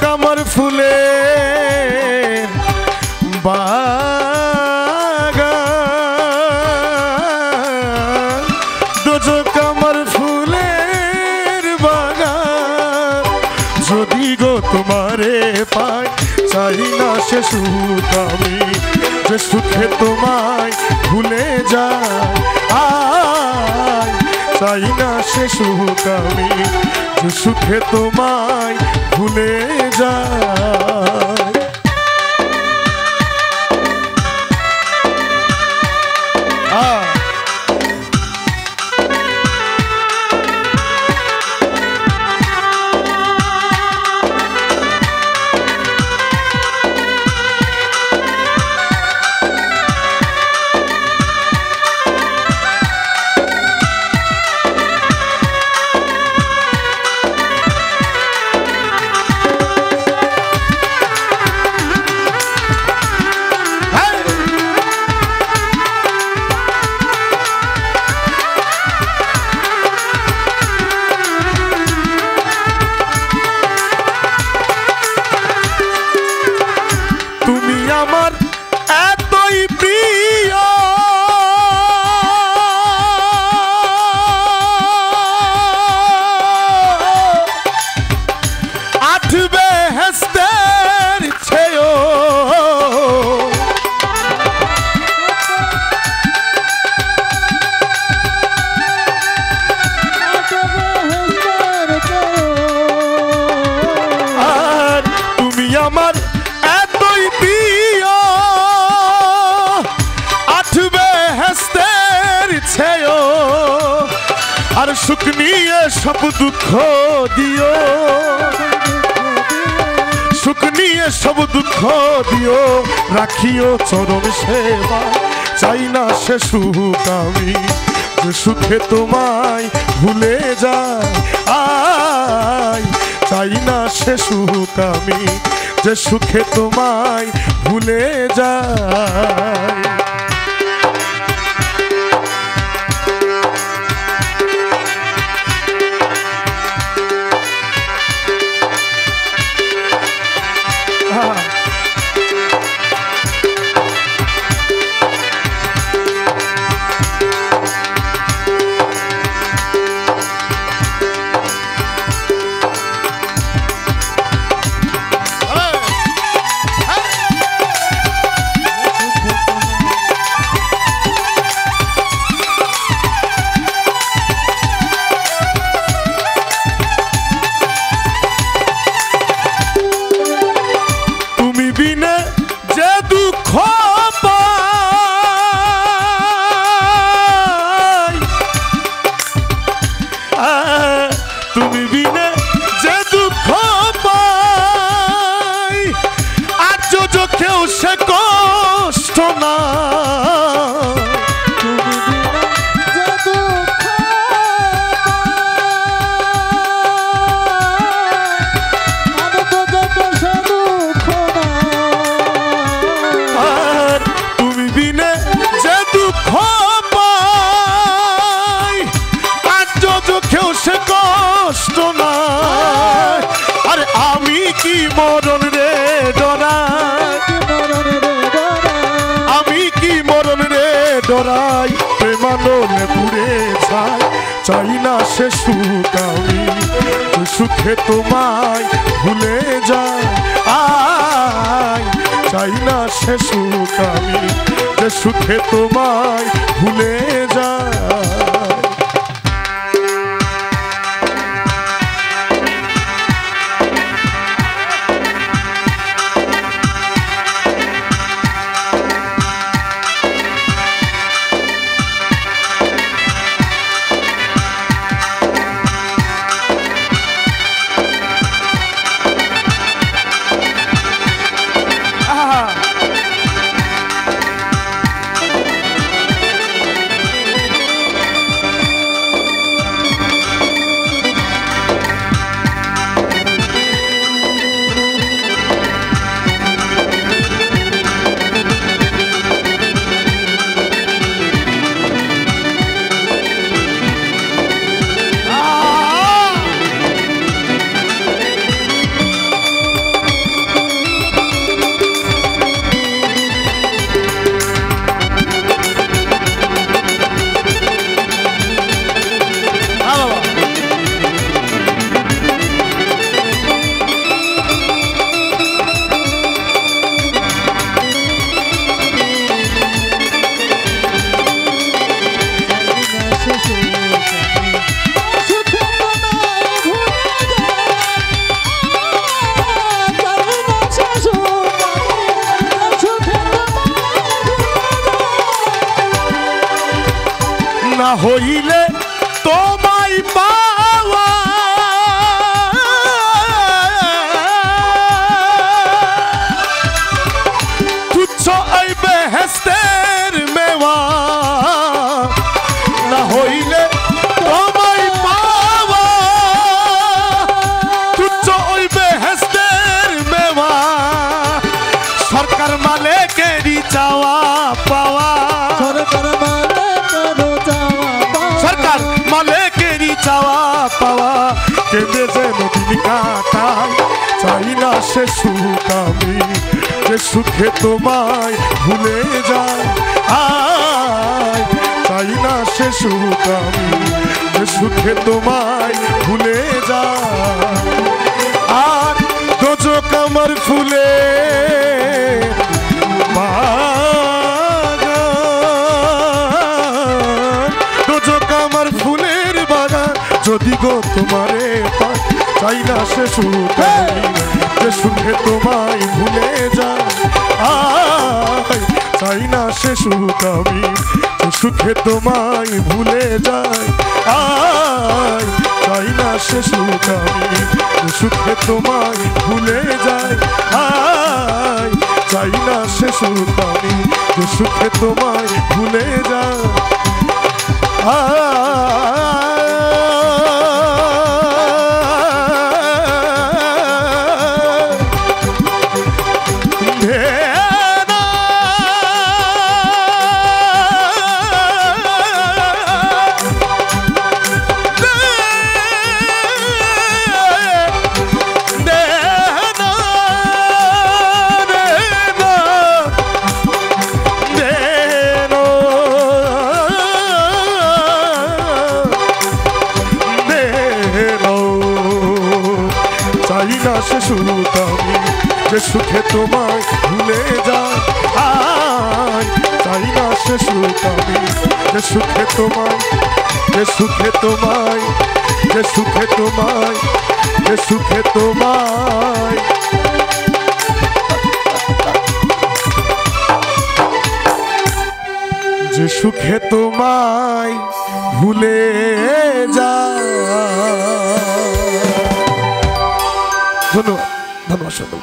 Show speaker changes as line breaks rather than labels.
কামার ফুলে বাগান দোজক আমার ফুলের বাগান যদি গো তোমারে পাই চাই না সে সুখ আমি যে সুখে তোমায় ভুলে যাই আয় চাই না সে সুখ আমি যে সুখে তোমায় ভুলে যায় আমার এতই প্রিয় আট বেহেশতের ছেও আর তুমি আমার এতই প্রিয় আর সুখ নিয়ে সব দুঃখ দিও সুখ নিয়ে সব দুঃখ দিও রাখিও চরণ সেবা চাই না সে সুখ আমি যে সুখে তোমায় ভুলে যাই আয় চাই না সে সুখ আমি যে সুখে তোমায় ভুলে যাই তুমি বিনে যে দুঃখ পাই আর চোখেও সে কষ্ট না তুমি বিনে যে দুঃখ পাই আর চোখেও সে কষ্ট না আর আমি কি মরণ রে ডরাই আমি কি মরণ রে ডরাই প্রেমানলে পুড়ে ছাই চাই না সে সুখ আমি সুখে তোমায় ভুলে যাই আয় চাই না সে সুখ আমি যে সুখে তোমায় ভুলে যাই না হইলে তোমায় পাওয়া তুচ্ছ এই বেহেশতের মেওয়া না হইলে তোমায় পাওয়া তুচ্ছ ওই বেহেশতের মেওয়া সরকার মালিকেরই চাওয়া পাওয়া সরকার মালিকেরই চাওয়া পাওয়া কেঁদে যেন দিন কাটাই চাই না সে সুখ আমি যে সুখে তোমায় ভুলে যাই চাই না সে সুখ আমি যে সুখে তোমায় ভুলে যাই আর দোজক আমার ফুলে আমার ফুলের বাগান যদি গো তোমারে পাই চাই না সে সুখ যে সুখে তোমায় ভুলে যাই চাই না সে সুখ আমি যে সুখে তোমায় ভুলে যাই চাই না সে সুখ আমি যে সুখে তোমায় ভুলে যাই চাই না সে সুখ আমি যে সুখে তোমায় ভুলে যাই চাই না সে সুখ আমি যে সুখে তোমায় ভুলে যাই চাই না সে সুখ আমি যে সুখে তোমায় যে সুখে তোমায় যে সুখে তোমায় যে সুখে তোমায় যে সুখে তোমায় ভুলে যায়। ধন্যবাদ ধন্যবাদ।